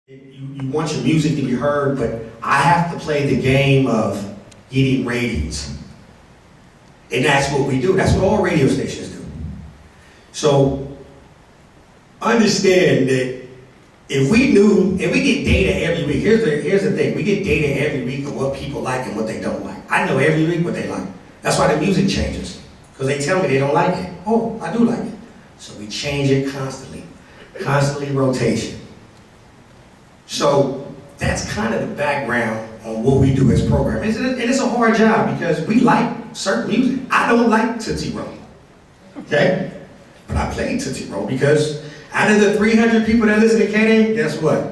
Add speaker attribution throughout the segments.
Speaker 1: You want your music to be heard, but I have to play the game of getting ratings. And that's what we do. That's what all radio stations do. So understand that if we knew, and we get data every week, here's the thing, we get data every week of what people like and what they don't like. I know every week what they like. That's why the music changes, because they tell me they don't like it. Oh, I do like it. So we change it constantly rotation. So that's kind of the background on what we do as programmers. And it's a hard job because we like certain music. I don't like Tootsie Roll, okay? But I play Tootsie Roll because out of the 300 people that listen to KDAY, guess what?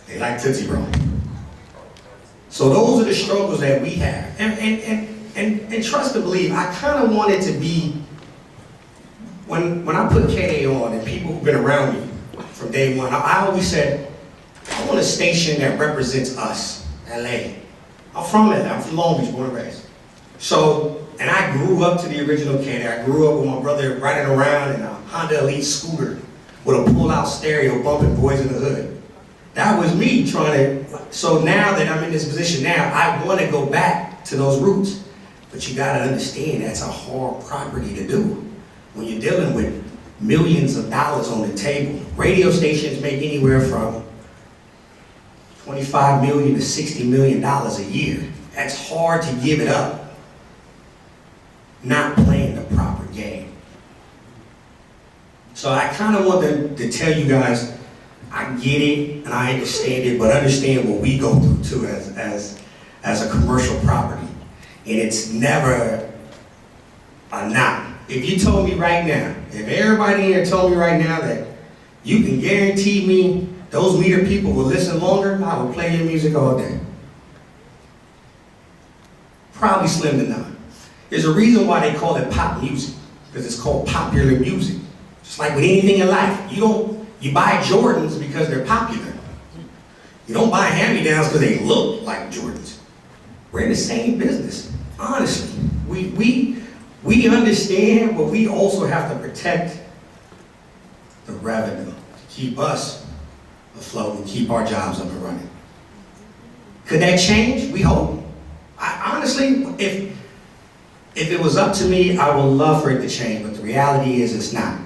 Speaker 1: They like Tootsie Roll. So those are the struggles that we have. And trust and believe, I kind of wanted to be, when I put KDAY on and people who've been around me from day one, I always said, I want a station that represents us, LA. I'm from LA, I'm from Long Beach, born and raised. So, and I grew up to the original KDAY. I grew up with my brother riding around in a Honda Elite scooter with a pull-out stereo bumping Boys in the Hood. That was me trying to, so now that I'm in this position now, I want to go back to those roots. But you gotta understand that's a hard property to do. When you're dealing with millions of dollars on the table, radio stations make anywhere from $25 million to $60 million a year. That's hard to give it up, not playing the proper game. So I kind of want to tell you guys, I get it and I understand it, but understand what we go through too as a commercial property. And it's never a knock. If you told me right now, if everybody here told me right now that you can guarantee me those meter people will listen longer, I will play your music all day. Probably slim to none. There's a reason why they call it pop music, because it's called popular music. Just like with anything in life, you buy Jordans because they're popular. You don't buy hand-me-downs because they look like Jordans. We're in the same business, honestly. We understand, but we also have to protect the revenue to keep us afloat and keep our jobs up and running. Could that change? We hope. Honestly, if it was up to me, I would love for it to change, but the reality is it's not.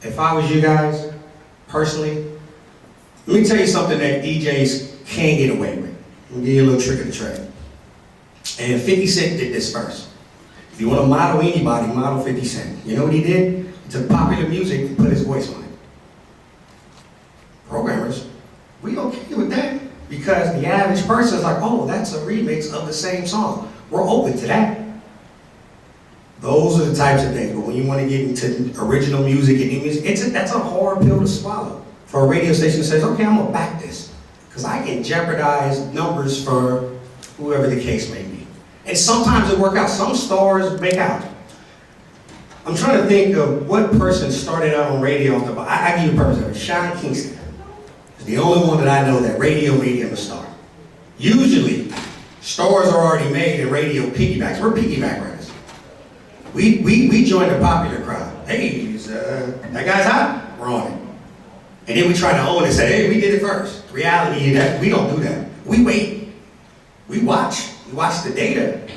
Speaker 1: If I was you guys, personally, let me tell you something that DJs can get away with. Let me give you a little trick of the trade. And 50 Cent did this first. If you want to model anybody, model 50 Cent. You know what he did? He took popular music and put his voice on it. Programmers, we okay with that because the average person is like, oh, that's a remix of the same song. We're open to that. Those are the types of things. But when you want to get into original music and new music, that's a hard pill to swallow for a radio station that says, okay, I'm going to back this because I can jeopardize numbers for whoever the case may be. And sometimes it works out. Some stars make out. I'm trying to think of what person started out on radio. I give you a person. Sean Kingston is the only one that I know that radio made him a star. Usually, stars are already made and radio piggybacks. We're piggyback riders. We join the popular crowd. Hey, that guy's hot. We're on it. And then we try to own it and say, hey, we did it first. The reality is that we don't do that. We wait. We watch. We watch the data.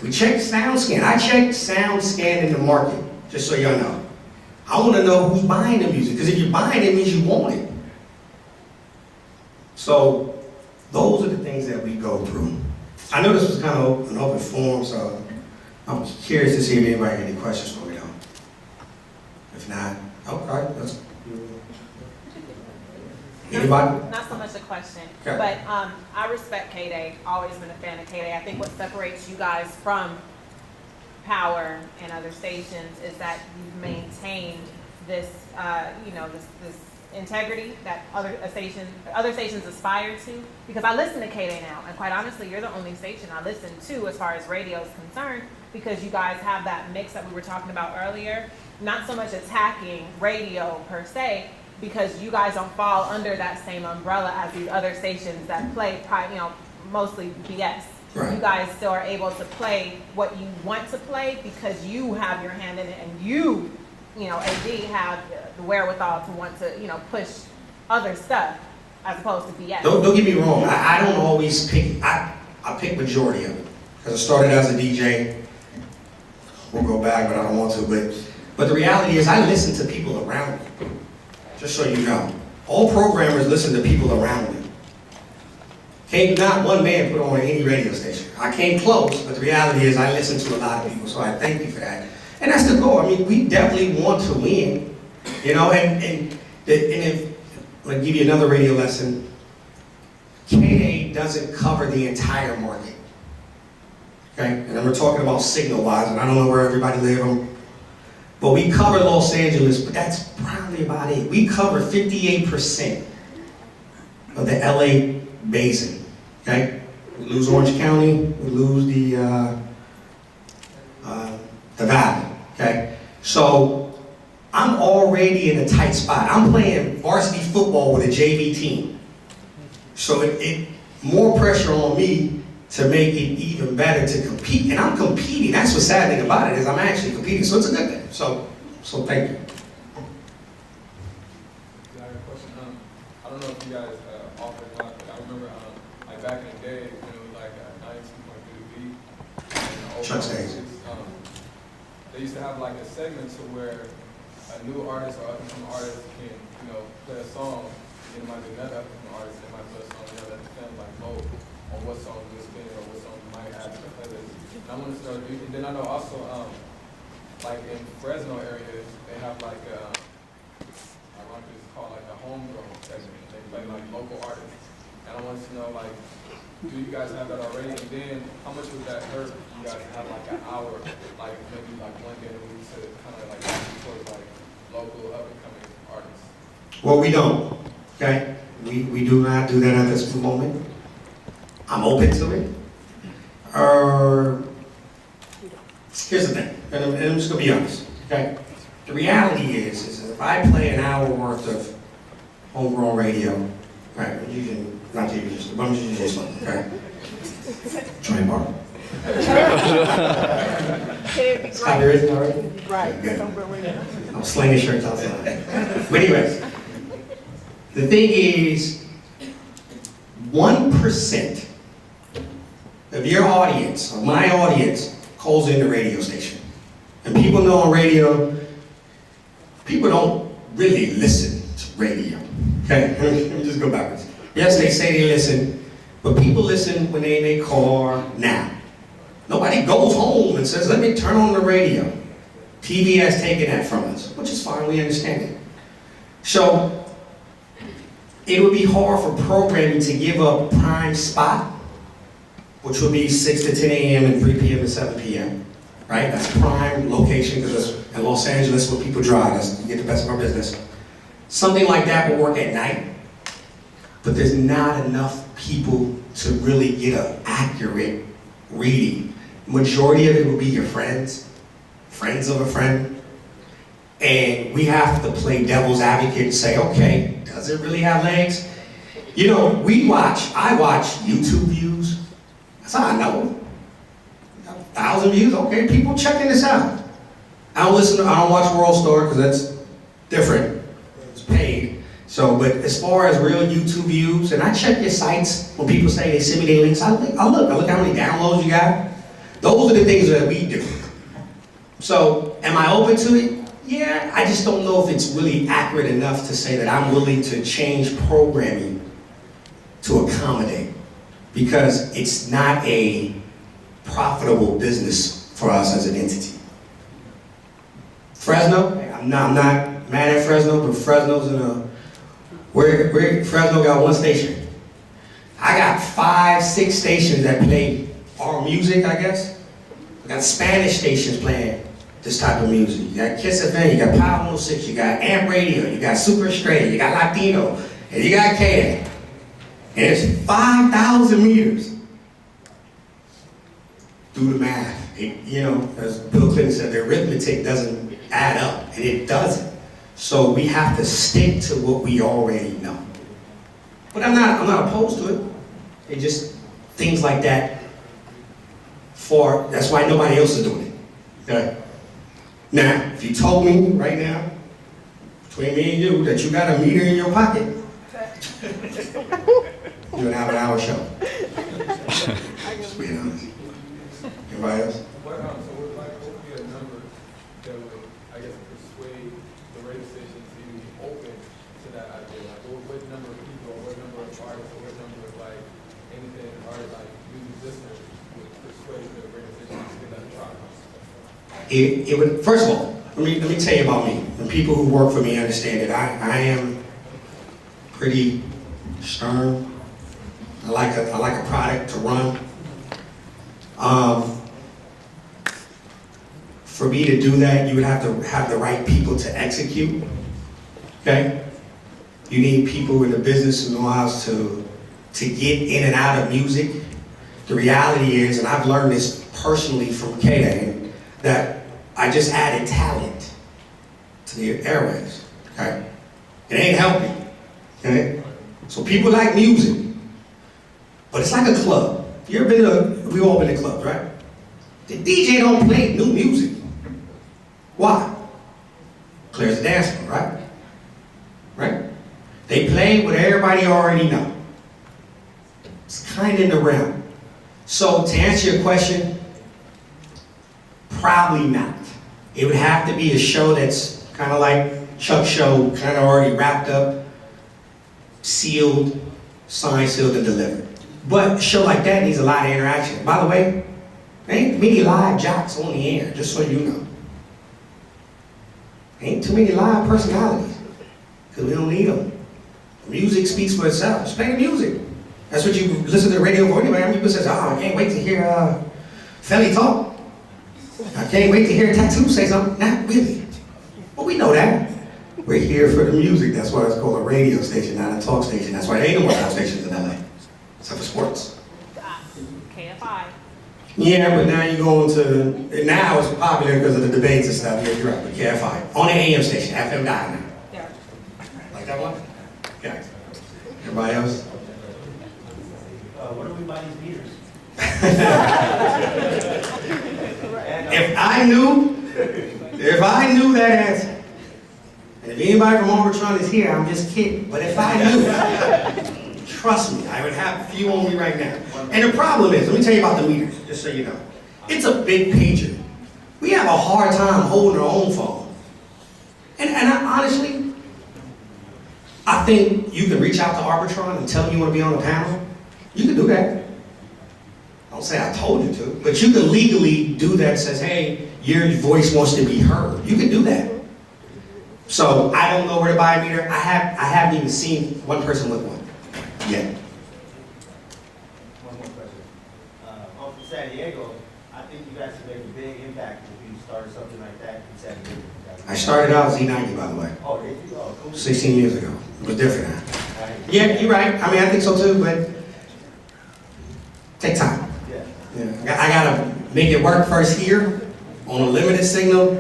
Speaker 1: We check sound scan. I check sound scan in the market, just so y'all know. I want to know who's buying the music, because if you're buying it, it means you want it. So those are the things that we go through. I know this was kind of an open forum, so I'm curious to see if anybody has any questions for me though. If not, okay, that's anybody?
Speaker 2: Not so much a question,
Speaker 1: okay.
Speaker 2: But I respect KDAY, always been a fan of KDAY. I think what separates you guys from Power and other stations is that you've maintained this, this integrity that other stations aspire to. Because I listen to KDAY now, and quite honestly, you're the only station I listen to as far as radio is concerned, because you guys have that mix that we were talking about earlier. Not so much attacking radio per se, because you guys don't fall under that same umbrella as these other stations that play, mostly BS.
Speaker 1: Right.
Speaker 2: You guys still are able to play what you want to play because you have your hand in it, and you AD have the wherewithal to want to, push other stuff. as opposed to BS.
Speaker 1: Don't get me wrong, I don't always pick, I pick majority of it. Because I started as a DJ, we'll go back, but I don't want to, but the reality is I listen to people around me, just so you know. All programmers listen to people around them. Can't not one man put on any radio station. I came close, but the reality is I listen to a lot of people, so I thank you for that. And that's the goal. I mean, we definitely want to win, you know, and if, I'll give you another radio lesson. KDAY doesn't cover the entire market, okay? And then we're talking about signal-wise, and I don't know where everybody lives, but we cover Los Angeles, but that's probably about it. We cover 58% of the LA basin, okay? We lose Orange County, we lose the valley, okay? So I'm already in a tight spot. I'm playing varsity football with a JV team. So it more pressure on me to make it even better to compete. And I'm competing. That's what's sad thing about it, is I'm actually competing. So it's a good thing. So thank you.
Speaker 3: I have a question. I don't know if you guys offer a lot, but I remember like back in the day when it was like 92.5 KDAY.
Speaker 1: Chuck Stays.
Speaker 3: They used to have like a segment to where a new artist or up-and-coming artist can, you know, play a song, and it might be another up-and-coming artist, and they might play a song, you know, that depends like vote on what song you spin or what song you might add to the playlist. And I want to start, and then I know also, like in Fresno area, they have like I want to call like a homegrown segment. They play like local artists, and I wanted to know like, do you guys have that already? And then how much would that hurt? You guys have like an hour, like maybe like one day a week to kind of like towards like local up and coming artists.
Speaker 1: Well, we don't, okay? We do not do that at this moment. I'm open to it. Here's the thing, and I'm just gonna be honest, okay? The reality is if I play an hour worth of homegrown radio, right, you can, not you just, but I'm just using this one, okay? Try and borrow. It's copyrighted already?
Speaker 4: Right.
Speaker 1: Good. I'm slinging shirts outside. But anyways, the thing is, 1% of your audience, of my audience, calls in the radio station. And people know on radio, people don't really listen to radio. Okay, let me just go backwards. Yes, they say they listen, but people listen when they're in their car now. Nobody goes home and says, let me turn on the radio. TV has taken that from us, which is fine, we understand it. So, it would be hard for programming to give up prime spot, which would be 6 to 10 a.m. and 3 p.m. to 7 p.m. Right? That's prime location, because in Los Angeles where people drive, that's, you get the best of our business. Something like that will work at night, but there's not enough people to really get an accurate reading. Majority of it will be your friends of a friend, and we have to play devil's advocate and say, okay, does it really have legs? You know, I watch YouTube views. That's how I know. 1,000 views, okay, people checking this out. I don't watch World Star because that's different. It's paid. So, but as far as real YouTube views, and I check your sites when people say they send me their links, I look how many downloads you got. Those are the things that we do. So, am I open to it? Yeah, I just don't know if it's really accurate enough to say that I'm willing to change programming to accommodate, because it's not a profitable business for us as an entity. Fresno, I'm not mad at Fresno, but Fresno's in a, Fresno got one station. I got 5, 6 stations that play our music, I guess. We got Spanish stations playing this type of music. You got Kiss FM, you got Power 106, you got Amp Radio, you got Super Straight, you got Latino, and you got KDAY. And it's 5,000 meters. Do the math. You know, as Bill Clinton said, the arithmetic doesn't add up, and it doesn't. So we have to stick to what we already know. But I'm not opposed to it. It just things like that. That's why nobody else is doing it. Okay? Now, if you told me right now, between me and you, that you got a meter in your pocket, You would have an hour show. Just being honest. Anybody else?
Speaker 3: What would be a number that would, I guess, persuade the radio station to even be open to that idea? Like, what number of people, or what number of artists, or what number of, like, anything, artists, like, music listeners would persuade the radio station to give that a try?
Speaker 1: It would, first of all, let me tell you about me. And people who work for me understand that I am pretty stern. I like a product to run. For me to do that, you would have to have the right people to execute. Okay? You need people in the business who know how to get in and out of music. The reality is, and I've learned this personally from KDAY, that I just added talent to the airwaves. Okay? It ain't helping. Okay? So people like music, but it's like a club. You ever been to, we've all been to clubs, right? The DJ don't play new music. Why? Clears the dance floor, right? Right? They play what everybody already know. It's kind of in the realm. So to answer your question, probably not. It would have to be a show that's kind of like Chuck's show, kind of already wrapped up, sealed, signed, sealed, and delivered. But a show like that needs a lot of interaction. By the way, there ain't many live jocks on the air, just so you know. Ain't too many live personalities, because we don't need them. Music speaks for itself. Just play the music. That's what you listen to the radio for anyway. I mean, people say, oh, I can't wait to hear Felly talk. I can't wait to hear Tattoo say something. Not really. Well, we know that. We're here for the music. That's why it's called a radio station, not a talk station. That's why there ain't no more talk stations in LA, except for sports.
Speaker 2: KFI.
Speaker 1: Yeah, but now you go into, now it's popular because of the debates and stuff. Yeah, you're right, but KFI. On the AM station, FM died now.
Speaker 2: Yeah.
Speaker 1: Like that one? Okay. Everybody else?
Speaker 4: What do we buy these meters?
Speaker 1: If I knew that answer, and if anybody from Arbitron is here, I'm just kidding, but if I knew, trust me, I would have a few on me right now. And the problem is, let me tell you about the meters, just so you know. It's a big pager. We have a hard time holding our own phone. And honestly, I think you can reach out to Arbitron and tell them you want to be on the panel. You can do that. Don't say I told you to, but you can legally do that. Says, hey, your voice wants to be heard. You can do that. So I don't know where to buy a meter. I haven't even seen one person with one yet.
Speaker 4: One more question. I'm from San Diego. I think you guys would make a big impact if you started something like that in San Diego.
Speaker 1: I started out Z90, by the way.
Speaker 4: Oh, did you? Oh, cool.
Speaker 1: 16 years ago. It was different now.
Speaker 4: Right.
Speaker 1: Yeah, you're right. I mean, I think so too, but take time.
Speaker 4: Yeah.
Speaker 1: Yeah. I gotta make it work first here on a limited signal.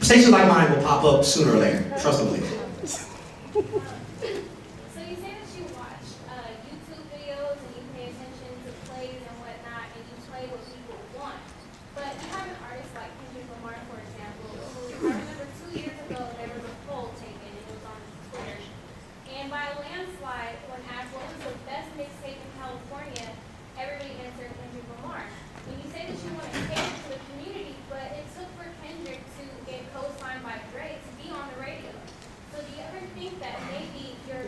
Speaker 1: Stations like mine will pop up sooner or later. Trust and believe.
Speaker 5: So you say that you watch YouTube videos and you pay attention to plays and whatnot, and you play what people want. But you have an artist like Kendrick Lamar, for example, who I remember 2 years ago there was a poll taken, and it was on Twitter. And by a landslide, when asked what was the best mixtape in California, everybody answered Kendrick Lamar. When you say that you want to cater to the community, but it took for Kendrick to get co-signed by Dre to be on the radio. So do you ever think that maybe your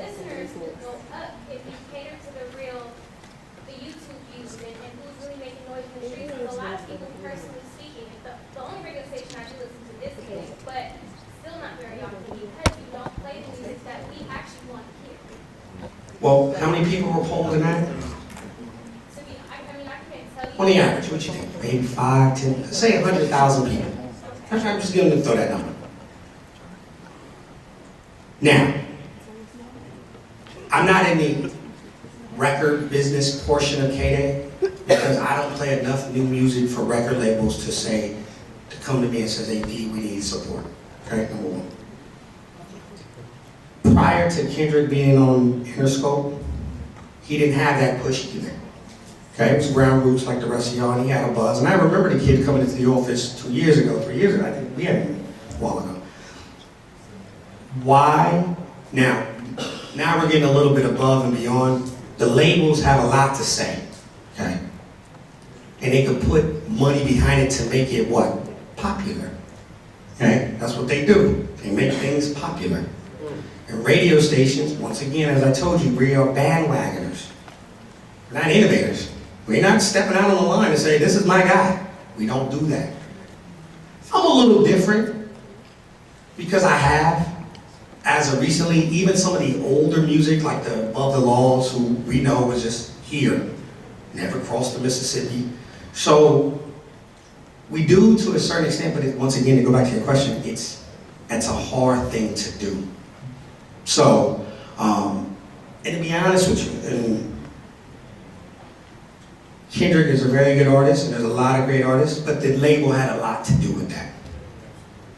Speaker 5: listeners will go up if you cater to the YouTube views and who's really making noise in the streets? Because a lot of people, personally speaking, the only radio station I should listen to this is, but still not very often because you don't play the music that we actually want to hear.
Speaker 1: Well, how many people were polled in that?
Speaker 5: So I mean, I can't tell you.
Speaker 1: On the average, what you think? Maybe 5, 10, say 100,000 people. I'm just going to throw that number. Now, I'm not in the record business portion of KDAY because I don't play enough new music for record labels to say, to come to me and say, hey, D, we need support. Okay, number one. Prior to Kendrick being on Interscope, he didn't have that push either. Okay, it was ground roots like the rest of y'all, and he had a buzz. And I remember the kid coming into the office 2 years ago, 3 years ago. I think we had him a while ago. Why? Now, now we're getting a little bit above and beyond. The labels have a lot to say, okay? And they could put money behind it to make it what? Popular. Okay? That's what they do. They make things popular. And radio stations, once again, as I told you, we are bandwagoners. We're not innovators. We're not stepping out on the line and say, this is my guy. We don't do that. I'm a little different because I have, as of recently, even some of the older music, like the Above the Laws, who we know was just here, never crossed the Mississippi. So we do to a certain extent, but once again, to go back to your question, it's a hard thing to do. So, and to be honest with you, and Kendrick is a very good artist, and there's a lot of great artists, but the label had a lot to do with that.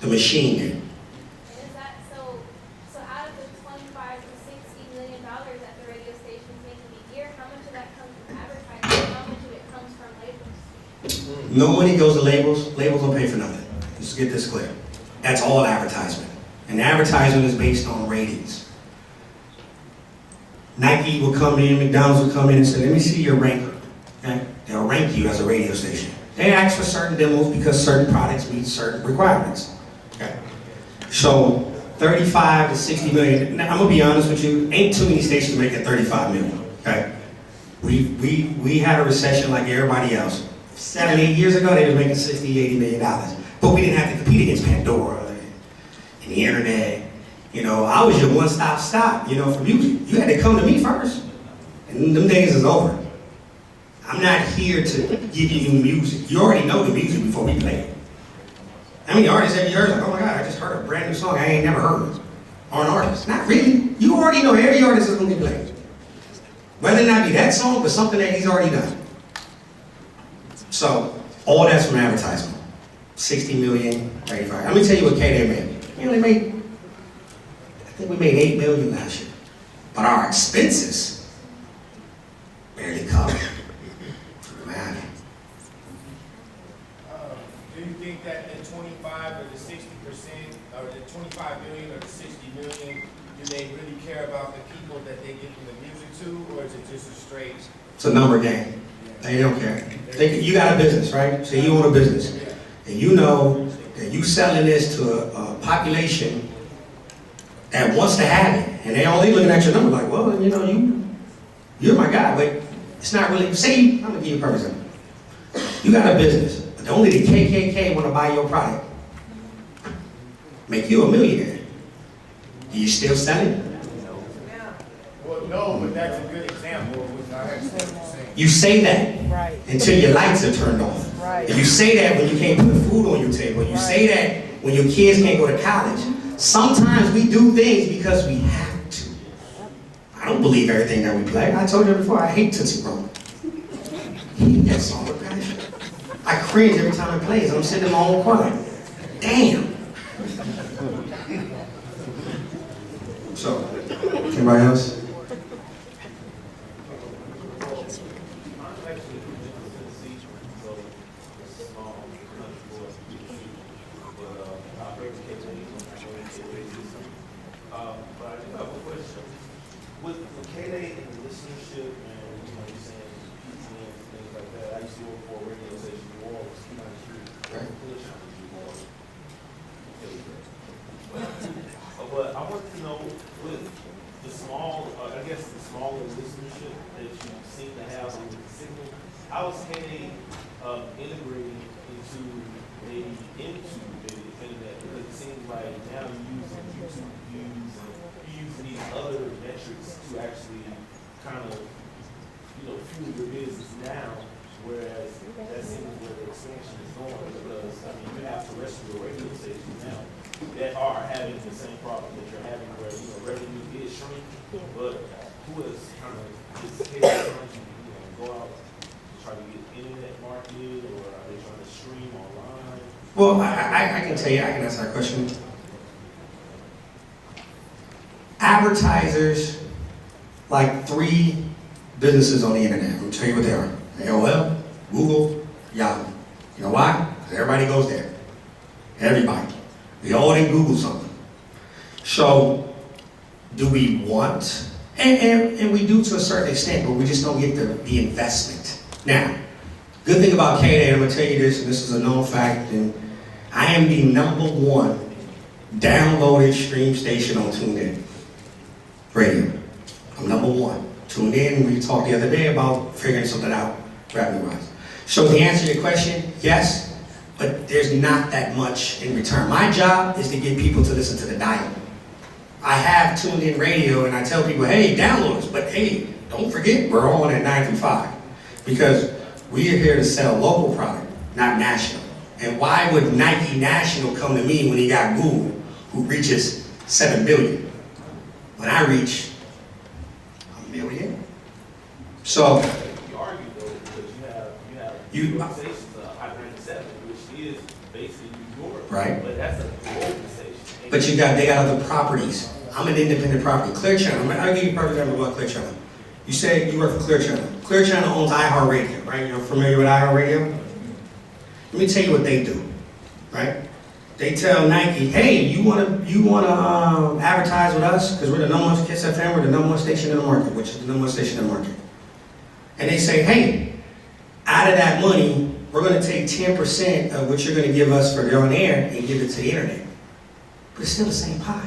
Speaker 1: The machine did.
Speaker 5: And is that so out of the $25 to $60 million that the radio stations make in a year, how much of that comes from advertising? How much of it comes from labels?
Speaker 1: No money goes to labels. Labels don't pay for nothing. Let's get this clear. That's all advertisement. And advertisement is based on ratings. Nike will come in, McDonald's will come in and say, let me see your ranker. Okay? They'll rank you as a radio station. They ask for certain demos because certain products meet certain requirements. Okay? So 35 to 60 million. Now, I'm gonna be honest with you, ain't too many stations making 35 million. Okay? We had a recession like everybody else. 7, 8 years ago, they were making 60, 80 million dollars. But we didn't have to compete against Pandora and the internet. You know, I was your one-stop stop, you know, for music. You had to come to me first. And them days is over. I'm not here to give you new music. You already know the music before we play it. How many artists have you heard? Like, oh my God, I just heard a brand new song I ain't never heard. Or an artist. Not really. You already know every artist is going to be played. Whether or not be that song, but something that he's already done. So, all that's from advertisement. 60 million, 35. Let me tell you what KDAY made. We only made, I think we made 8 million last year. But our expenses barely covered. Man.
Speaker 6: Do you think that the 25 or the 60%, or the 25 million or the 60 million, do they really care about the people that they give the music to, or is it just a straight?
Speaker 1: It's a number game. They don't care. You got a business, right? Say you own a business. And you know that you selling this to a population that wants to have it. And they only looking at your number like, well, you know, you're my guy, but it's not really, say, I'm gonna give you a perfect example. You got a business, but only the KKK want to buy your product. Make you a millionaire. Do you still sell it?
Speaker 6: Well, no, but that's a good example of what I understand what you're saying.
Speaker 1: You say that until your lights are turned off.
Speaker 7: Right.
Speaker 1: And you say that when you can't put the food on your table. You say that when your kids can't go to college. Sometimes we do things because we have to. I don't believe everything that we play. I told you before, I hate Tootsie Roll. I hate that song with passion. I cringe every time it plays. I'm sitting in my own corner like, damn. So, anybody else?
Speaker 4: But I do have a question. With KDAY and the listenership and, you know, you're saying people and things like that, I used to work for a radio station in New Orleans, 93. But I wanted to know, with the small, I guess the smaller listenership that you seem to have on the signal, how is KDAY integrating into the internet? Because it seems like now you're using YouTube views and you're using these other metrics to actually kind of, you know, fuel your business now, whereas that seems where the expansion is going. Because I mean, you have terrestrial radio stations now that are having the same problem that you're having, where, you know, revenue is shrinking, but who is kind of is trying to, you know, go out to try to get internet market, or are they trying to stream online?
Speaker 1: Well, I can tell you, I can answer that question. Advertisers, like 3 businesses on the internet. I'm gonna tell you what they are. AOL, Google, Yahoo. You know why? Because everybody goes there. Everybody. We all didn't Google something. So, Do we want? And we do to a certain extent, but we just don't get the investment. Now, good thing about KDAY, I'm going to tell you this, and this is a known fact, and I am the #1 downloaded stream station on TuneIn Radio. I'm #1. Tuned in, we talked the other day about figuring something out revenue-wise. So to answer your question, yes, but there's not that much in return. My job is to get people to listen to the dial. I have Tuned In Radio and I tell people, hey, download us, but hey, don't forget, we're on at 93.5 because we are here to sell local product, not national. And why would Nike National come to me when he got Google, who reaches 7 billion? When I reach a million? So,
Speaker 4: You argue though, because you have organizations, I-97, which is basically New York.
Speaker 1: Right.
Speaker 4: But that's a global station.
Speaker 1: but they got other properties. I'm an independent property. Clear Channel, I'll give you a perfect example about Clear Channel. You say you work for Clear Channel. Clear Channel owns iHeartRadio, right? You're familiar with iHeartRadio? Let me tell you what they do, right? They tell Nike, hey, you wanna advertise with us? Because we're the #1 Kiss FM, we're the #1 station in the market, which is the #1 station in the market. And they say, hey, out of that money, we're gonna take 10% of what you're gonna give us for the on air and give it to the internet. But it's still the same pie.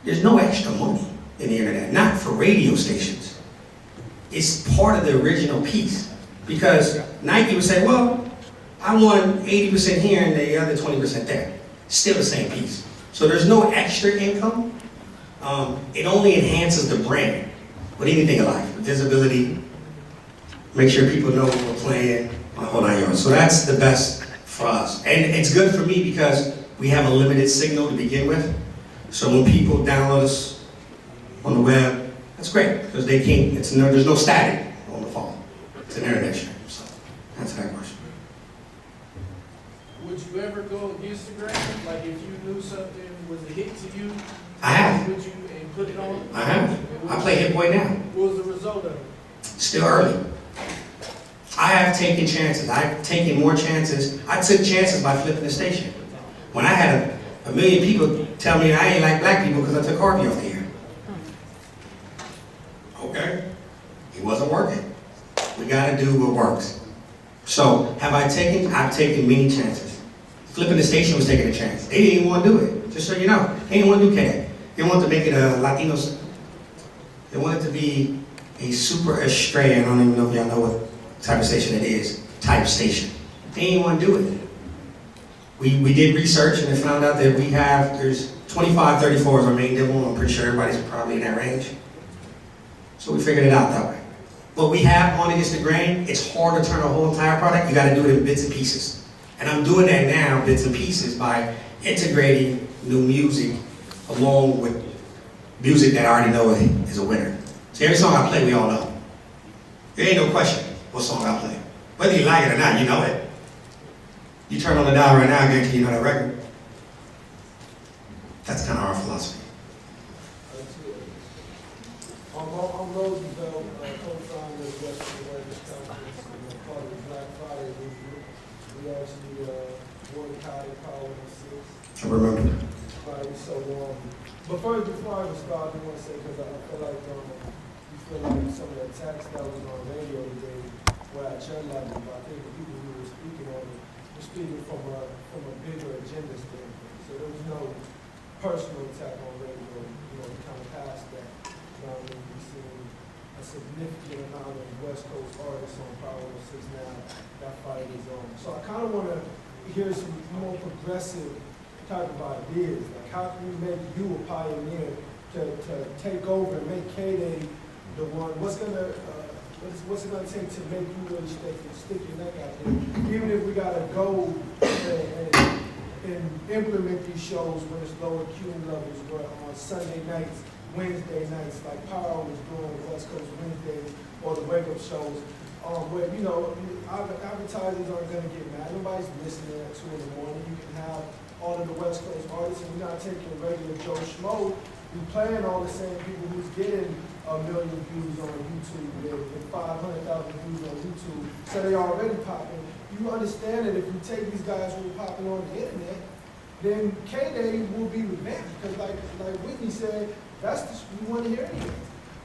Speaker 1: There's no extra money in the internet, not for radio stations. It's part of the original piece. Because Nike would say, well, I want 80% here and the other 20% there. Still the same piece. So there's no extra income. It only enhances the brand with anything in life. Visibility, make sure people know what we're playing, whole 9 yards. So that's the best for us. And it's good for me because we have a limited signal to begin with. So when people download us on the web, that's great because they can't, there's no static on the phone. It's an internet stream. So that's that question.
Speaker 7: Would you ever go Instagram? Like if you knew something was a hit to you,
Speaker 1: I have.
Speaker 7: would you and put it on?
Speaker 1: I have. I play Hit Boy now.
Speaker 7: What was the result of it?
Speaker 1: Still early. I have taken chances. I've taken more chances. I took chances by flipping the station. When I had a million people tell me I ain't like black people because I took Harvey off the air. Okay? It wasn't working. We gotta do what works. So, have I taken? I've taken many chances. Flipping the station was taking a chance. They didn't even want to do it, just so you know. They didn't want to do KDAY. They wanted to make it a Latino, they wanted to be a super Estrella, I don't even know if y'all know what type of station it is, type station. They didn't want to do it. We did research and they found out that there's 2534 is our main demo. I'm pretty sure everybody's probably in that range. So we figured it out that way. But we have gone against the grain. It's hard to turn a whole entire product. You got to do it in bits and pieces. And I'm doing that now, bits and pieces, by integrating new music along with music that I already know is a winner. So every song I play, we all know. There ain't no question what song I play. Whether you like it or not, you know it. You turn on the dial right now, I guarantee you know that record. That's kind of our philosophy.
Speaker 7: I'm Roosevelt, co-founder of Western Awareness Conference, and part of the Black Friday movement. We actually boycotted Power and Six.
Speaker 1: I remember.
Speaker 7: Right, so, but first, before I start, I want to say, because I feel like you feel like some of the attacks that was on radio today were at your level, but I think the people who were speaking on it were speaking from a bigger agenda standpoint. So there was no personal attack on radio, kind of past that. We've seen a significant amount of West Coast artists on Power 6 now. That fight is on. So I kind of want to hear some more progressive type of ideas. Like how can we make you a pioneer to take over and make KDAY the one? What's it gonna take to make you really stick your neck out there? Even if we gotta go and implement these shows when it's lower acuity levels, where on Sunday nights, Wednesday nights, like Power was doing West Coast Wednesdays, or the wake-up shows, where, advertisers aren't going to get mad. Nobody's listening at 2 in the morning. You can have all of the West Coast artists, and we're not taking regular Joe Schmo. We're playing all the same people who's getting 1 million views on YouTube and 500,000 views on YouTube, so they already popping. You understand that if you take these guys who are popping on the internet, then KDAY will be revamped. Because like Whitney said, That's you want to hear anything.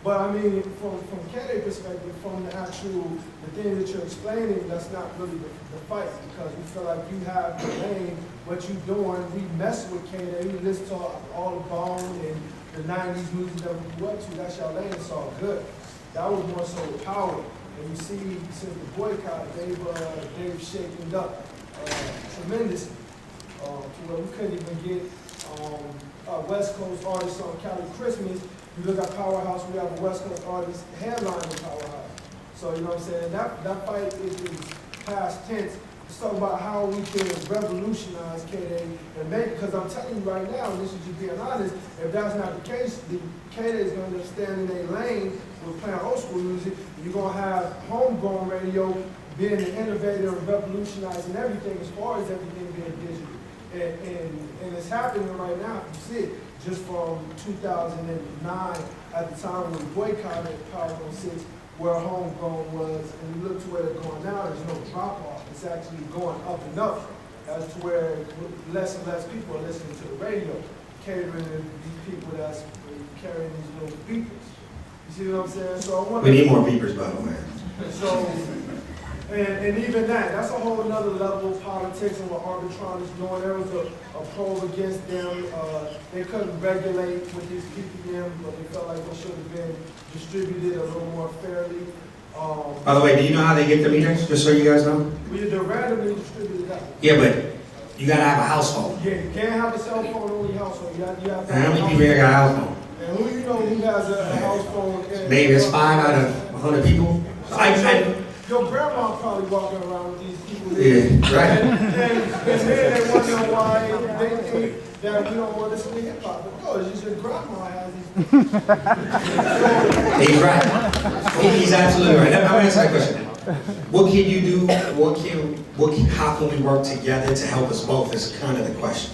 Speaker 7: But I mean, from KDAY perspective, from the thing that you're explaining, that's not really the fight, because we feel like you have the lane, what you're doing. We mess with KDAY, we listen to all the Bone and the 90s music that we grew up to. That's your lane, it's all good. That was more so power. And you see, since the boycott, they've shaken up tremendously to where we couldn't even get West Coast artists on Cali Christmas. You look at Powerhouse, we have a West Coast artist headlining Powerhouse. So, you know what I'm saying? That fight is past tense. Let's talk about how we can revolutionize KDAY and make it, because I'm telling you right now, and this is just being honest, if that's not the case, the KDAY is going to stand in a lane with playing old school music. You're going to have homegrown radio being an innovator and revolutionizing everything as far as everything being digital. And it's happening right now. You see it just from 2009 at the time when we boycotted Power 106, where homegrown was, and you look to where it's going now, there's no drop off. It's actually going up and up as to where less and less people are listening to the radio, catering to these people that's carrying these little beepers. You see what I'm saying? So I want
Speaker 1: We need more beepers, by the way.
Speaker 7: So, and even that's a whole another level of politics and what Arbitron is doing. There was a probe against them. They couldn't regulate with these PPM, but they felt like they should have been distributed a little more fairly.
Speaker 1: By the way, do you know how they get the meters? Just so you guys know.
Speaker 7: They're randomly distributed out.
Speaker 1: Yeah, but you gotta have a house phone.
Speaker 7: Yeah, you can't have a cell phone on your household. You have to
Speaker 1: And how many people here got a house phone?
Speaker 7: And who you know who has a house phone?
Speaker 1: Maybe it's 5 out of 100 people.
Speaker 7: Your grandma probably walking around with these people.
Speaker 1: Yeah, right.
Speaker 7: And then they wonder why they think that we don't want to listen to hip hop. But no, it's just your grandma has these.
Speaker 1: He's right. He's absolutely right. I'm gonna answer that question. What can you do? How can we work together to help us both? Is kind of the question.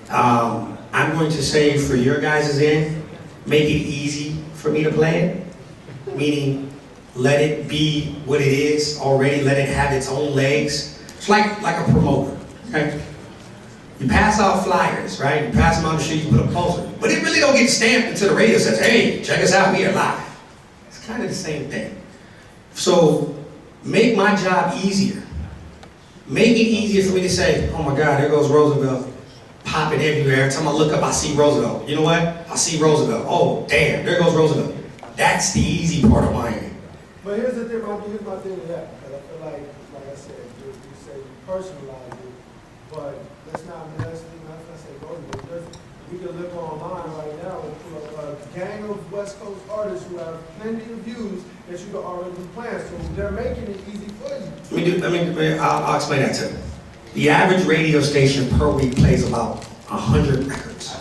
Speaker 1: I'm going to say for your guys' end, make it easy for me to play it. Meaning, let it be what it is already. Let it have its own legs. It's like a promoter. Okay? You pass out flyers, right? You pass them on the street, you put a poster. But it really don't get stamped until the radio says, hey, check us out, we are live. It's kind of the same thing. So make my job easier. Make it easier for me to say, oh my God, there goes Roosevelt. Popping everywhere. Every time I look up, I see Roosevelt. You know what? I see Roosevelt. Oh, damn, there goes Roosevelt. That's the easy part of my end.
Speaker 7: But here's the thing, here's my thing with that. Because I feel like I said, you say you personalize it, but let's not say Roosevelt. Because we can look online right now and pull up a gang of West Coast artists who have plenty of views that you can already be playing. So they're making it easy for you.
Speaker 1: I'll explain that to you. The average radio station per week plays about 100 records.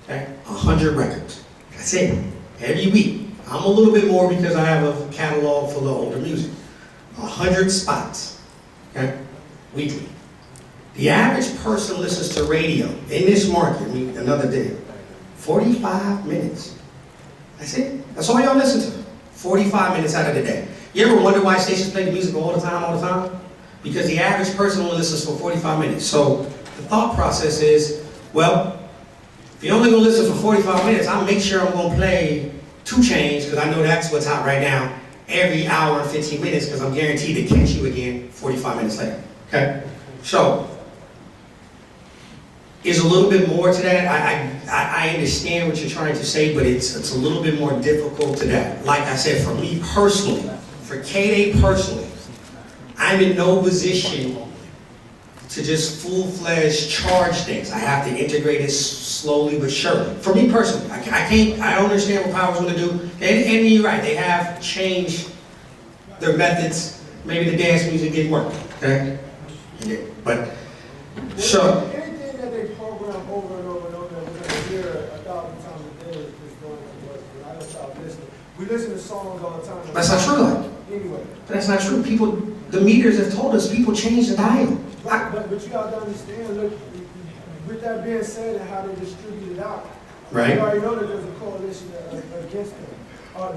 Speaker 1: Okay? 100 records. That's it. Every week. I'm a little bit more because I have a catalog full of older music. 100 spots. Okay? Weekly. The average person listens to radio in this market, another day, 45 minutes. That's it. That's all y'all listen to. 45 minutes out of the day. You ever wonder why stations play the music all the time? Because the average person only listens for 45 minutes. So the thought process is, well, if you're only going to listen for 45 minutes, I'll make sure I'm going to play 2 Chainz, because I know that's what's hot right now, every hour and 15 minutes, because I'm guaranteed to catch you again 45 minutes later. Okay? So, is a little bit more to that. I understand what you're trying to say, but it's a little bit more difficult to that. Like I said, for me personally, for KDAY personally, I'm in no position to just full-fledged charge things. I have to integrate it slowly but surely. For me personally, I don't understand what Power's going to do. And you're right, they have changed their methods. Maybe the dance music didn't work, okay? Yeah, but, so.
Speaker 7: Anything that they program over and over and over, we're going to hear 1,000 times a day is going to work. I don't stop listening. We listen to songs all the time.
Speaker 1: That's not true, though.
Speaker 7: Anyway.
Speaker 1: But that's not true. People, the meters have told us people change the dial.
Speaker 7: But you got to understand, look, with that being said and how they distribute it out,
Speaker 1: Right.
Speaker 7: you already know that there's a coalition against them.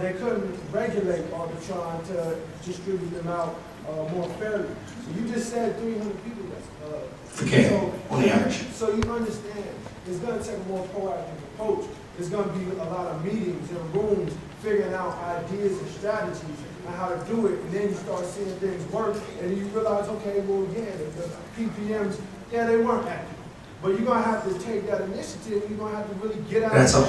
Speaker 7: They couldn't regulate Arbitron to distribute them out more fairly. So you just said 300 people that's,
Speaker 1: Okay, on the average.
Speaker 7: So you understand, it's gonna take a more proactive approach. There's gonna be a lot of meetings and rooms, figuring out ideas and strategies on how to do it, and then you start seeing things work, and then you realize, okay, well, again, the PPMs, yeah, they weren't accurate. But you're gonna have to take that initiative, you're gonna have to really get out
Speaker 1: That's
Speaker 7: there.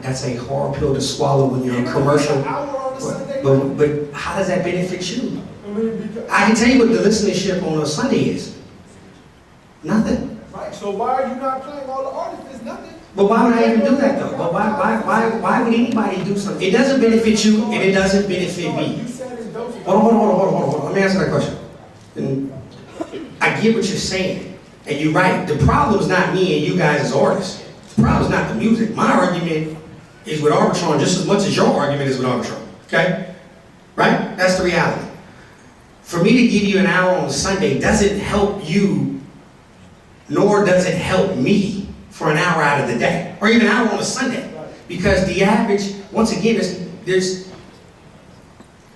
Speaker 1: that's a hard pill to swallow when you're
Speaker 7: Even
Speaker 1: a
Speaker 7: if it's
Speaker 1: commercial.
Speaker 7: an hour on a Sunday
Speaker 1: But,
Speaker 7: night.
Speaker 1: but how does that benefit you?
Speaker 7: I mean, because,
Speaker 1: I can tell you what the listenership on a Sunday is. Nothing.
Speaker 7: right, so why are you not playing all the artists? There's nothing.
Speaker 1: But why would I even do that though? But why would anybody do something? It doesn't benefit you and it doesn't benefit me.
Speaker 7: You said in those.
Speaker 1: Hold on. Let me answer that question. And I get what you're saying. And you're right. The problem's not me and you guys as artists. The problem's not the music. My argument is with Arbitron just as much as your argument is with Arbitron. Okay? Right? That's the reality. For me to give you an hour on Sunday doesn't help you, nor does it help me for an hour out of the day, or even an hour on a Sunday. Because the average, once again, there's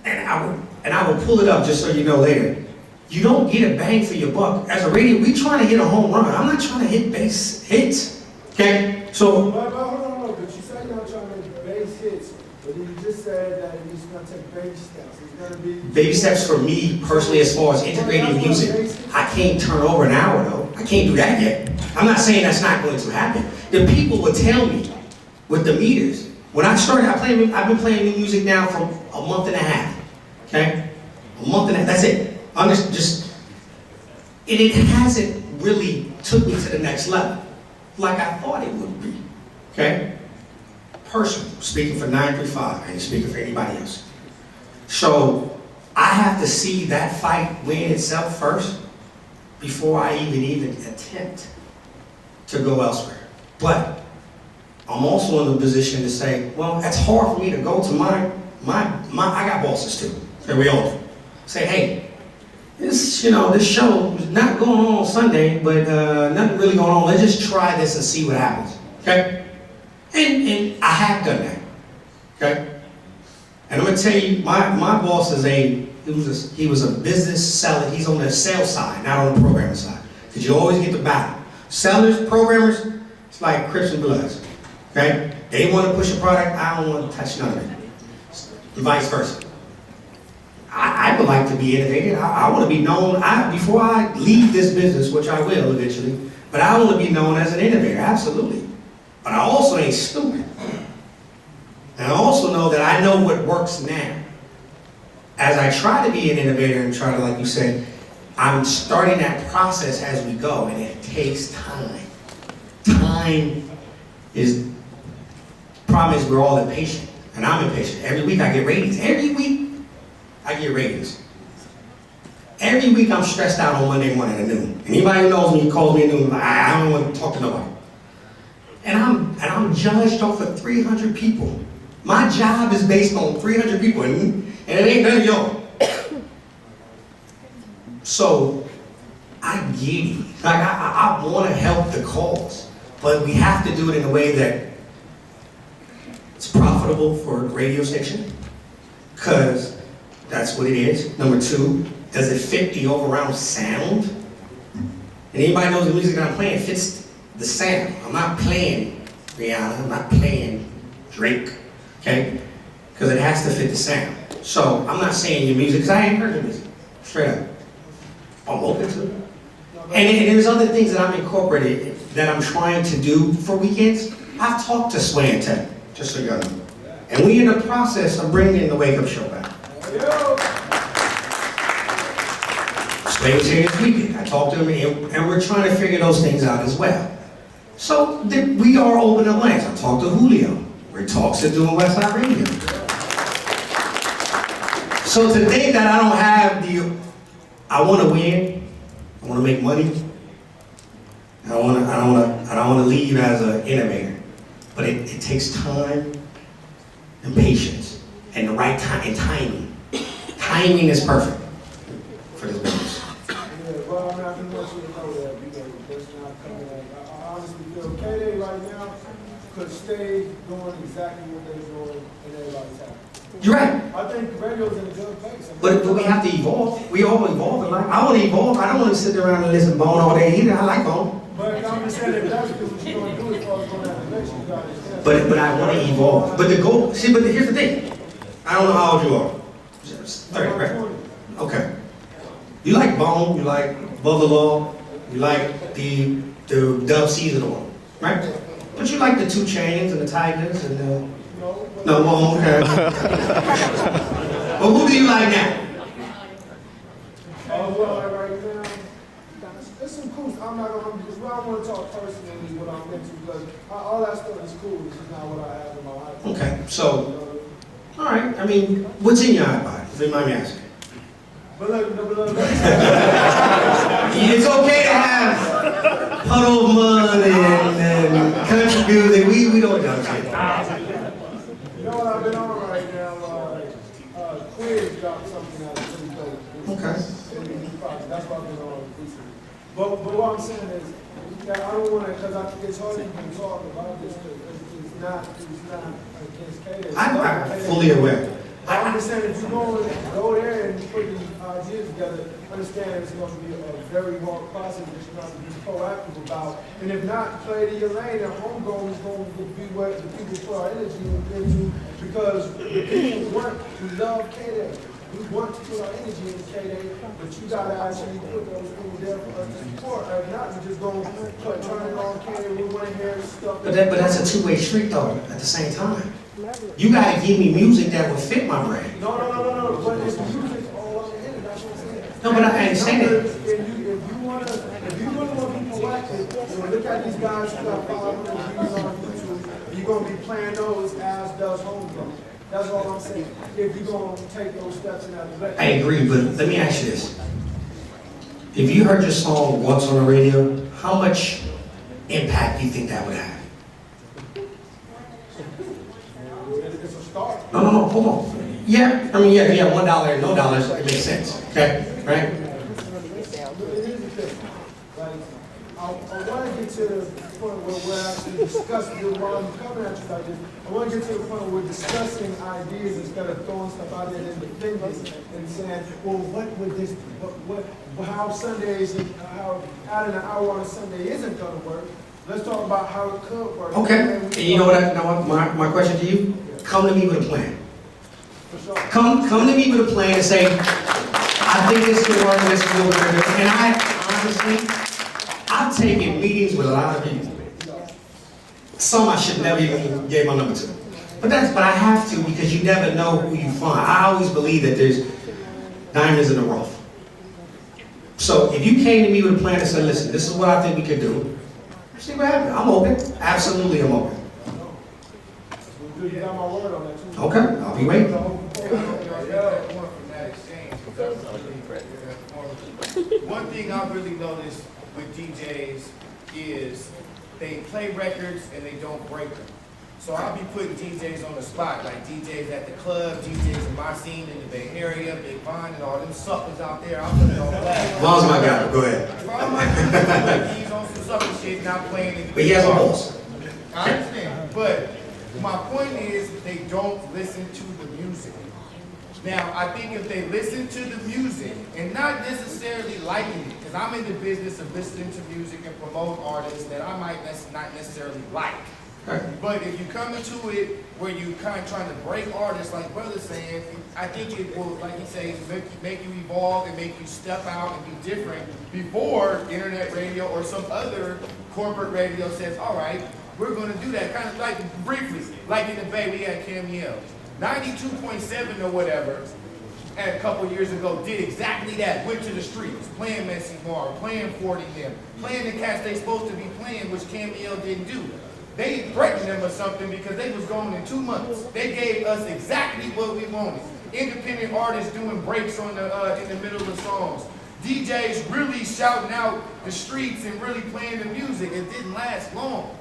Speaker 1: and I will pull it up just so you know later. You don't get a bang for your buck. As a radio, we trying to hit a home run. I'm not trying to hit base hits. Okay? So
Speaker 7: But hold on, but you said you're not trying to make base hits, but then you just said that it's gonna take baby steps. It's gonna be
Speaker 1: baby steps for me personally as far as integrating music. I can't turn over an hour though. I can't do that yet. I'm not saying that's not going to happen. The people would tell me with the meters. When I started, I've been playing new music now for a month and a half. Okay? A month and a half, that's it. I'm just and it hasn't really took me to the next level like I thought it would be. Okay? Personally, speaking for 93.5, I ain't speaking for anybody else. So I have to see that fight win itself first before I even attempt to go elsewhere. But I'm also in the position to say, well, that's hard for me to go to my I got bosses too. So we all do. Say, hey, this show is not going on Sunday, but nothing really going on. Let's just try this and see what happens. Okay? And I have done that. Okay? And I'm gonna tell you, my boss is he was a business seller. He's on the sales side, not on the programming side. Because you always get the battle. Sellers, programmers, it's like Crips and Bloods. Okay? They want to push a product, I don't want to touch none of it. And vice versa. I would like to be innovative. I want to be known, before I leave this business, which I will eventually, but I want to be known as an innovator, absolutely. But I also ain't stupid. And I also know that I know what works now. As I try to be an innovator and try to, like you said, I'm starting that process as we go, and it takes time. Time is, problem is we're all impatient, and I'm impatient. Every week I get ratings. Every week I get ratings. Every week I'm stressed out on Monday morning at noon. Anybody who knows me calls me at noon, I don't want to talk to nobody. And I'm judged off of 300 people. My job is based on 300 people, and it ain't none of y'all. So I get it. Like I want to help the cause, but we have to do it in a way that it's profitable for a radio station, because that's what it is. Number two, does it fit the all-around sound? And anybody knows the music that I'm playing fits the sound. I'm not playing Rihanna, I'm not playing Drake, okay? Because it has to fit the sound. So I'm not saying your music, because I ain't heard your music, straight up. I'm open to it. And there's other things that I'm incorporating that I'm trying to do for weekends. I've talked to Sway and Tech, just so you know. And we in the process of bringing the Wake Up Show back. Sway was here this weekend. I talked to him, and we're trying to figure those things out as well. So we are open up lanes. I talked to Julio. We're talks to doing Westside Radio. So to think that I don't have I want to win, I want to make money, I don't want to leave as an innovator. But it takes time and patience and the right time and timing. Timing is perfect for this business.
Speaker 7: Yeah, well, I can want you to know that, that's not coming. I honestly feel KDAY right now could stay doing exactly what they're doing and everybody's happy.
Speaker 1: You're right.
Speaker 7: I think radio's in a good place.
Speaker 1: But we have to evolve. We all evolve in life. I want to evolve. I don't want to sit around and listen to Bone all day either. I like Bone.
Speaker 7: But I'm just saying if that's what you're going to do as far as going down the election, you got to understand.
Speaker 1: But I want to evolve. But the goal, see, but here's the thing. I don't know how old you are. 30, right? Okay. You like Bone, you like Bubba, you like the Dub Season one, right? But you like the 2 Chainz and the Tigers and the... No, well, okay. Well, who do you like now?
Speaker 7: Well, right now, it's some cool. I'm not going to, because I don't want to talk personally what I'm into, because all that stuff is cool. It's just not what I have in my life.
Speaker 1: Okay, so, all right. I mean, what's in your iPod? If you mind me asking.
Speaker 7: But look.
Speaker 1: It's okay to have Puddle of Mud and country music. We don't judge it.
Speaker 7: You know what I've been on right now? Quiz dropped something out of pretty dope.
Speaker 1: Okay.
Speaker 7: That's what I've been on recently. But what I'm saying is that I don't want to, because I think it's hard to even talk about this because it's not against KDAY.
Speaker 1: I'm fully aware.
Speaker 7: I'm just saying if you go there and put these ideas together, understand it's going to be a very hard process that you're going to be proactive about. And if not, play to your lane, and homegrown is going to be what the people put our energy into, because the people we love KDAY. We want to put our energy into KDAY, but you got to actually put those things there for us to support. If not, we're just going to turn it on KDAY, we want to hear stuff.
Speaker 1: But that's a two-way street, though, at the same time. You got to give me music that will fit my brand.
Speaker 7: No. But if music's all on the internet, that's what I'm saying.
Speaker 1: No, but I understand it.
Speaker 7: If you really want to be proactive, look at these guys who got 500 views on YouTube. You're going to be playing those as does Homegrown. That's all I'm saying. If you're going to take those steps in that direction.
Speaker 1: I agree, but let me ask you this. If you heard your song once on the radio, how much impact do you think that would have?
Speaker 7: It's a start.
Speaker 1: No, hold on. Yeah, I mean, yeah, $1 and no dollars, it makes sense, okay, right?
Speaker 7: I want to get to the point where we're actually discussing, while I'm coming at you like this, I want to get to the point where we're discussing ideas instead of throwing stuff out there and defending and saying, well, what would this, how Sundays, how adding an hour on a Sunday isn't going to work. Let's talk about how it could work.
Speaker 1: Okay, and you know what, my question to you? Come to me with a plan.
Speaker 7: For sure.
Speaker 1: Come to me with a plan and say, I think this could work, this could work. And I, honestly, I've taken meetings with a lot of people. Some I should never even gave my number to. But I have to, because you never know who you find. I always believe that there's diamonds in the rough. So if you came to me with a plan and said, listen, this is what I think we could do, see what happens. I'm open. Absolutely, I'm open.
Speaker 7: You got my word on that too.
Speaker 1: Okay, I'll be waiting.
Speaker 6: One thing I really noticed with DJs is they play records and they don't break them. So I'll be putting DJs on the spot, like DJs at the club, DJs in my scene in the Bay Area, Big Vine, and all them suckers out there. I'm putting on blast.
Speaker 1: Mom's my guy, go ahead.
Speaker 6: He's on some sucker shit, not playing it.
Speaker 1: But he has a boss.
Speaker 6: I understand, but my point is they don't listen to the music. Now, I think if they listen to the music and not necessarily liking it, because I'm in the business of listening to music and promote artists that I might not necessarily like. But if you come into it where you kind of trying to break artists, like Brother's saying, I think it will, like he says, make you evolve and make you step out and be different before internet radio or some other corporate radio says, all right, we're going to do that. Kind of like briefly, like in the Bay, we had Camille. 92.7 or whatever, and a couple years ago, did exactly that. Went to the streets, playing Messi Mar, playing 40 them, playing the cats they supposed to be playing, which Camille didn't do. They threatened them or something because they was gone in 2 months. They gave us exactly what we wanted. Independent artists doing breaks on the in the middle of songs. DJs really shouting out the streets and really playing the music. It didn't last long.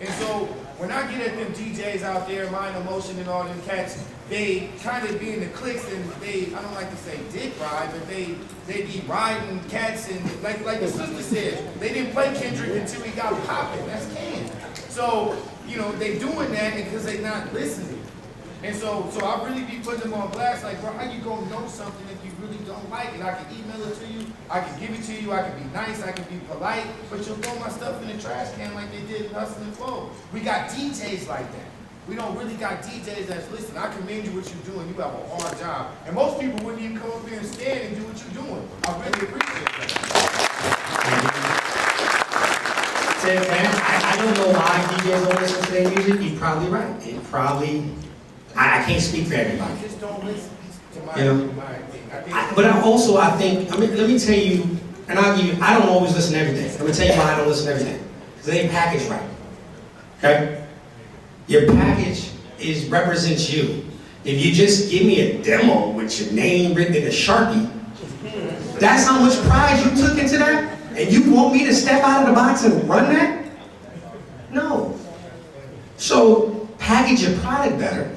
Speaker 6: And so when I get at them DJs out there, Mind Emotion and all them cats, they kind of be in the cliques and they, I don't like to say dick ride, but they be riding cats and like the sister said, they didn't play Kendrick until he got popping. That's Ken. So, you know, they doing that because they not listening. And so I really be putting them on blast, like, bro, how you gonna know something if you really don't like it? I can email it to you, I can give it to you, I can be nice, I can be polite, but you'll throw my stuff in the trash can like they did in Hustle and Flow. We got DJs like that. We don't really got DJs that's, listen, I commend you what you're doing, you have a hard job. And most people wouldn't even come up here and stand and do what you're doing. I really appreciate that.
Speaker 1: Man, I don't know why DJs don't listen to their music. You're probably right. It probably, I can't speak for everybody.
Speaker 6: Just don't listen to my thing.
Speaker 1: But I think, let me tell you, and I'll give you, I don't always listen to everything. Let me tell you why I don't listen to everything. Because it ain't packaged right. Okay? Your package represents you. If you just give me a demo with your name written in a Sharpie, that's how much pride you took into that? And you want me to step out of the box and run that? No. So package your product better.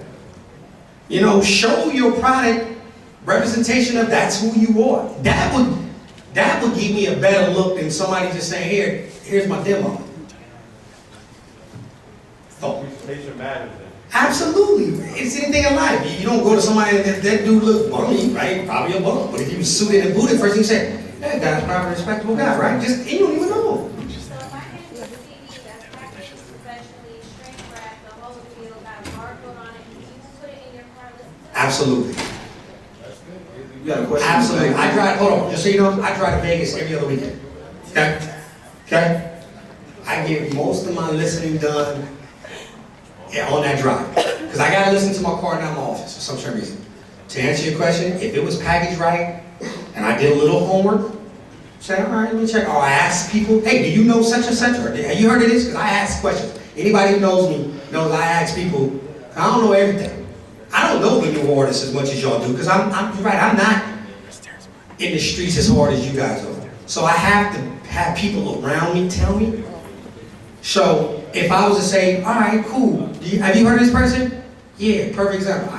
Speaker 1: You know, show your product representation of that's who you are. That would give me a better look than somebody just saying, here's my demo. So,
Speaker 4: Reputation matters then.
Speaker 1: absolutely. It's anything in life. You don't go to somebody that dude look bummy, right? Probably a bum. But if you suited and booted, first thing you say, that guy's probably a respectable guy, right? Just, you don't even know.
Speaker 5: So if I hand you a CD that's packaged professionally, shrink wrapped, the whole deal, got a barcode on it, you can put it in your car, listen to it?
Speaker 1: Absolutely.
Speaker 8: You got a question?
Speaker 1: Absolutely. I drive, hold on, just so you know, I drive to Vegas every other weekend. Okay? Okay? I get most of my listening done on that drive. Because I gotta listen to my car now in my office for some certain reason. To answer your question, if it was packaged right, and I did a little homework, say, all right, let me check. Or I asked people, hey, do you know such and such? Or have you heard of this? Because I ask questions. Anybody who knows me knows I ask people. I don't know everything. I don't know the new artists as much as y'all do, because you're right, I'm not in the streets as hard as you guys are. So I have to have people around me tell me. So if I was to say, all right, cool, have you heard of this person? Yeah, perfect example.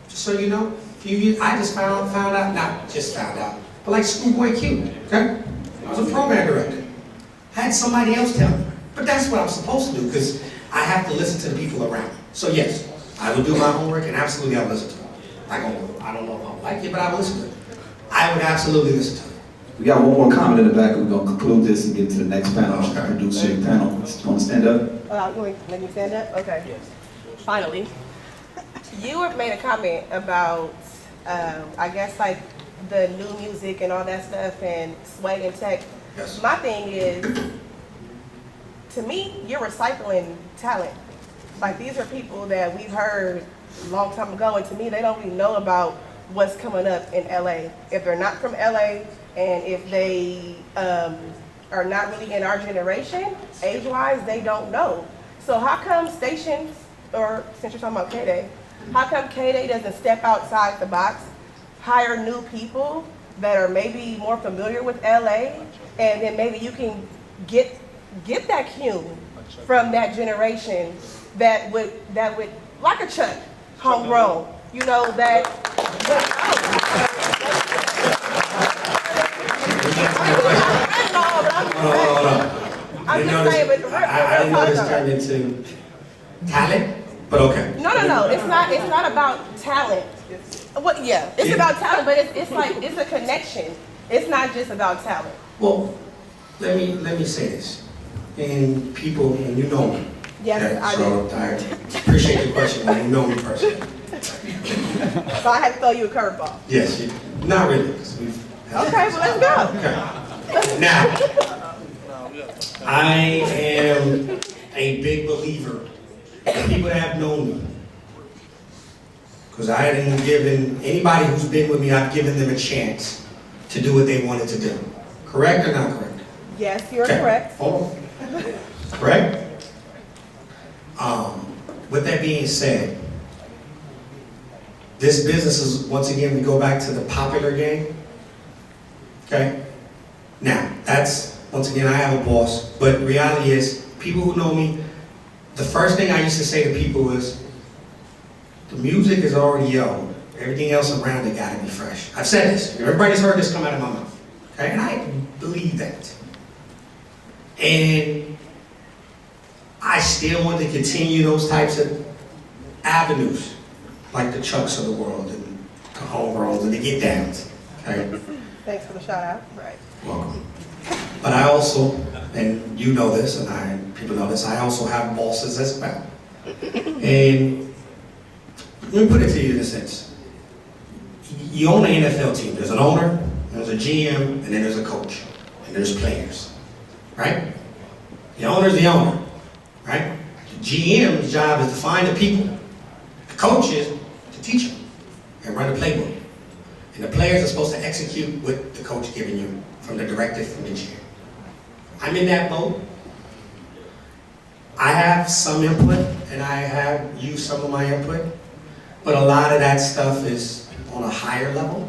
Speaker 1: Just so you know, I just found out, not just found out, but like Schoolboy Q, okay? I was a program director. I had somebody else tell me. But that's what I'm supposed to do, because I have to listen to the people around me. So yes, I will do my homework, and absolutely I'll listen to it. I don't know if I'll like it, but I will listen to it. I would absolutely listen to it.
Speaker 8: We got one more comment in the back. We're going to conclude this and get to the next panel.
Speaker 1: Okay.
Speaker 8: Producer panel. Want to stand up?
Speaker 9: Let me stand up? Okay. Finally. You have made a comment about, I guess, like the new music and all that stuff and swag and tech.
Speaker 1: Yes.
Speaker 9: My thing is, to me, you're recycling talent. Like, these are people that we've heard a long time ago, and to me, they don't really know about what's coming up in LA. If they're not from LA, and if they are not really in our generation, age-wise, they don't know. So how come stations, or since you're talking about KDAY, how come KDAY doesn't step outside the box, hire new people that are maybe more familiar with LA, and then maybe you can get that cue from that generation that would like a Chuck, homegrown, you know, that I'm just saying, but
Speaker 1: I didn't know this turned into talent, but okay.
Speaker 9: No. It's not about talent. Well, yeah, it's about talent, but it's like it's a connection. It's not just about talent.
Speaker 1: Well, let me say this, and people, and you know me.
Speaker 9: Yes,
Speaker 1: okay?
Speaker 9: I
Speaker 1: so
Speaker 9: do.
Speaker 1: I appreciate the question, and you know me personally.
Speaker 9: So I had to throw you a curveball.
Speaker 1: Yes, not really.
Speaker 9: Okay, well let's go.
Speaker 1: Okay. Now, I am a big believer in people that have known me. Because I haven't given anybody who's been with me, I've given them a chance to do what they wanted to do. Correct or not correct?
Speaker 9: Yes, you're
Speaker 1: Okay.
Speaker 9: correct.
Speaker 1: Hold on. Correct? With that being said, this business is, once again, we go back to the popular game. Okay? Now, that's, once again, I have a boss, but reality is, people who know me, the first thing I used to say to people was, the music is already old. Everything else around it gotta be fresh. I've said this. Everybody's heard this come out of my mouth. Okay? And I believe that. And I still want to continue those types of avenues. like the Chucks of the world and the homegrowns and the get downs. Okay?
Speaker 9: Thanks for the shout out. Right.
Speaker 1: Welcome. But I also, and you know this, and people know this, I also have bosses as well. And let me put it to you in a sense. You own an NFL team. There's an owner, there's a GM, and then there's a coach, and there's players, right? The owner's the owner, right? The GM's job is to find the people. The coach is to teach them and run the playbook. And the players are supposed to execute what the coach giving you from the directive from the GM. I'm in that boat. I have some input, and I have used some of my input, but a lot of that stuff is on a higher level.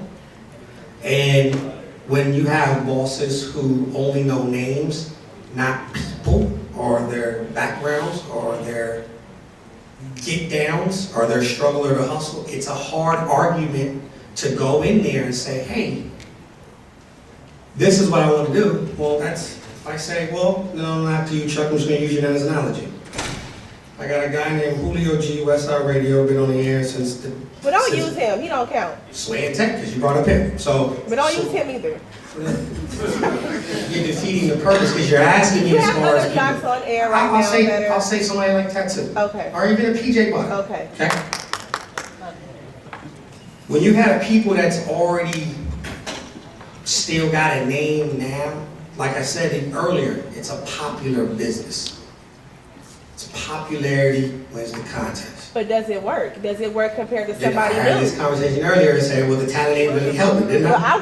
Speaker 1: And when you have bosses who only know names, not people, or their backgrounds, or their get downs, or their struggle or the hustle, it's a hard argument to go in there and say, hey, this is what I want to do. Well, that's, if I say, well, no, not to you, Chuck, I'm just going to use you as an analogy. I got a guy named Julio G, Westside Radio, been on the air since the...
Speaker 9: But don't use him, he don't count.
Speaker 1: Sway and Tech, because you brought up him. So,
Speaker 9: But don't use him either.
Speaker 1: You're defeating the purpose, because you're asking me
Speaker 9: You
Speaker 1: as
Speaker 9: have
Speaker 1: far as
Speaker 9: other docs
Speaker 1: people.
Speaker 9: on air right now that
Speaker 1: I'll
Speaker 9: are...
Speaker 1: say somebody like Tetsu.
Speaker 9: Okay.
Speaker 1: Or even a PJ Butter.
Speaker 9: Okay.
Speaker 1: Okay? When you have people that's already still got a name now, like I said earlier, it's a popular business. It's popularity wins the contest.
Speaker 9: But does it work? Does it work compared to
Speaker 1: I
Speaker 9: somebody
Speaker 1: had
Speaker 9: new?
Speaker 1: this conversation earlier and said, well, the talent ain't really helping, didn't
Speaker 9: Well,
Speaker 1: I?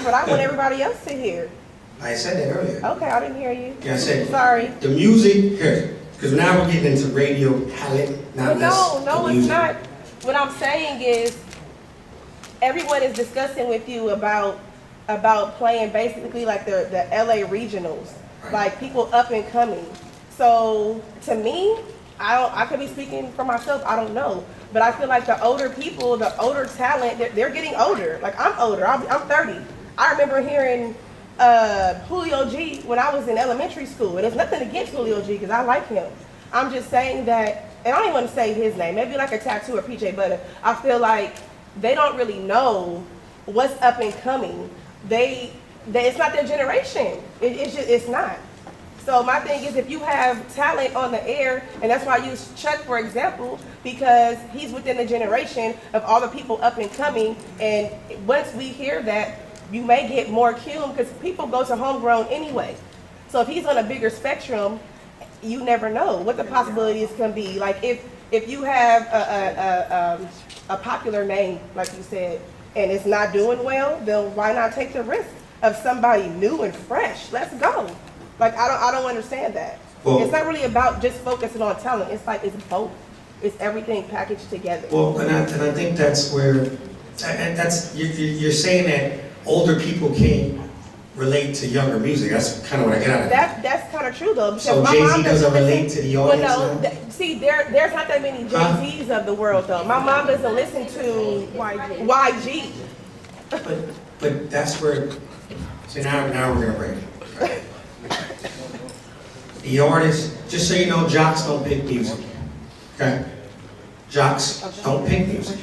Speaker 9: but I want everybody else to hear.
Speaker 1: I said that earlier.
Speaker 9: Okay, I didn't hear you.
Speaker 1: Yeah, I said,
Speaker 9: Sorry.
Speaker 1: the music, here, because now we're getting into radio talent, not
Speaker 9: But
Speaker 1: less
Speaker 9: no,
Speaker 1: the
Speaker 9: it's
Speaker 1: music.
Speaker 9: not. What I'm saying is, everyone is discussing with you about playing basically like the LA regionals,
Speaker 1: Right.
Speaker 9: like people up and coming. So to me, I could be speaking for myself, I don't know. But I feel like the older people, the older talent, they're getting older. Like I'm older, I'm 30. I remember hearing Julio G when I was in elementary school. And there's nothing against Julio G because I like him. I'm just saying that, and I don't even want to say his name, maybe like a Tattoo or PJ Butter. I feel like they don't really know what's up and coming. It's not their generation. It's not. So my thing is, if you have talent on the air, and that's why I use Chuck for example, because he's within the generation of all the people up and coming, and once we hear that, you may get more cume, because people go to homegrown anyway. So if he's on a bigger spectrum, you never know what the possibilities can be. Like if you have a popular name, like you said, and it's not doing well, then why not take the risk of somebody new and fresh? Let's go. Like I don't understand that.
Speaker 1: Well,
Speaker 9: it's not really about just focusing on talent. It's like it's both. It's everything packaged together.
Speaker 1: Well, and I think that's where, and that's you're saying that older people can't relate to younger music. That's kind of what I get out of it.
Speaker 9: That's kind of true though. Because
Speaker 1: So
Speaker 9: my
Speaker 1: Jay-Z
Speaker 9: mom
Speaker 1: doesn't
Speaker 9: listen-
Speaker 1: relate to the audience
Speaker 9: Well, no.
Speaker 1: now?
Speaker 9: See, there's not that many Jay-Z's of the world though. My mom doesn't listen to YG.
Speaker 1: But that's where. See now we're gonna break it. The artists, just so you know, jocks don't pick music. Okay? Jocks don't pick music.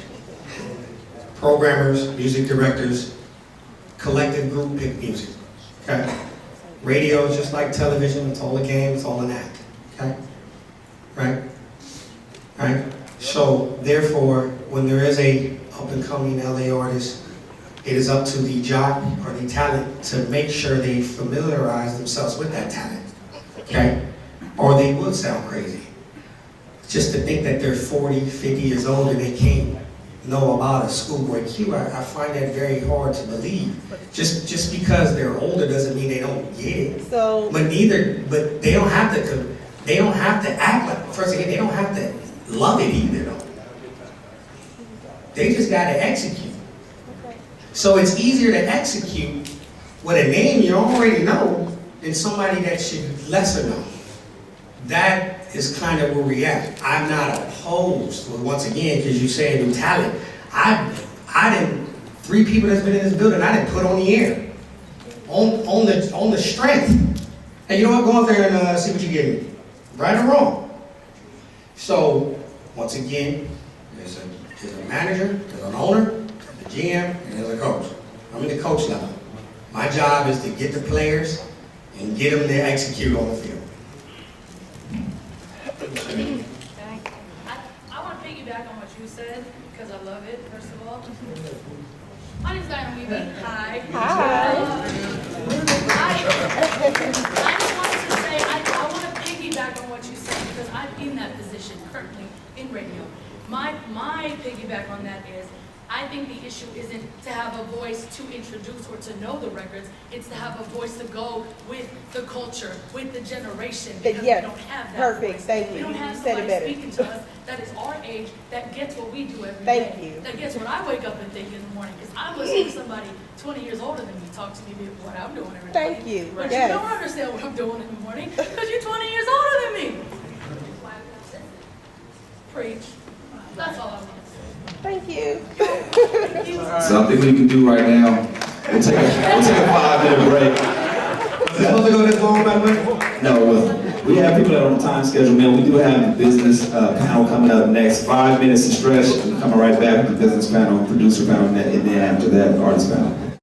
Speaker 1: Programmers, music directors, collective group pick music. Okay? Radio is just like television, it's all a game, it's all an act. Okay? Right? Right? So therefore, when there is a up and coming LA artist, it is up to the jock or the talent to make sure they familiarize themselves with that talent. Okay? Or they would sound crazy. Just to think that they're 40, 50 years old and they can't know about a Schoolboy Q, I find that very hard to believe. Just because they're older doesn't mean they don't get it.
Speaker 9: So,
Speaker 1: But they don't have to act like, first again, they don't have to love it either though. They just gotta execute. So it's easier to execute with a name you already know than somebody that should lesser know. That is kind of where we at. I'm not opposed, well, once again, because you say new talent. I didn't, 3 people that's been in this building, I didn't put on the air. On the strength. And you know what, go out there and see what you get me. Right or wrong. So, once again, There's a manager, there's an owner, there's a GM, and there's a coach. I'm in the coach level. My job is to get the players and get them to execute on the field.
Speaker 10: I want to piggyback on what you said, because I love it, first of all. My name's Diana Weeby. Hi.
Speaker 9: Hi.
Speaker 10: I just wanted to say, I want to piggyback on what you said, because I'm in that position currently in radio. My piggyback on that is, I think the issue isn't to have a voice to introduce or to know the records, it's to have a voice to go with the culture, with the generation, because
Speaker 9: Yes,
Speaker 10: we don't have that
Speaker 9: perfect.
Speaker 10: voice.
Speaker 9: Thank you.
Speaker 10: We don't have
Speaker 9: You said it
Speaker 10: somebody
Speaker 9: better.
Speaker 10: speaking to us that is our age, that gets what we do every day.
Speaker 9: Thank you.
Speaker 10: That gets what I wake up and think in the morning, because I'm listening to somebody 20 years older than me talk to me about what I'm doing every day.
Speaker 9: Thank you.
Speaker 10: But
Speaker 9: Yes.
Speaker 10: you don't understand what I'm doing in the morning, because you're 20 years older than me. Preach. That's all I want to say.
Speaker 9: Thank you.
Speaker 8: So I think we can do right now, we'll take a 5-minute break.
Speaker 1: Is that supposed to go this long, by the way?
Speaker 8: No, we have people that are on time schedule, man. We do have the business panel coming up next. 5 minutes to stretch. We're coming right back with the business panel, producer panel, and then after that, artist panel.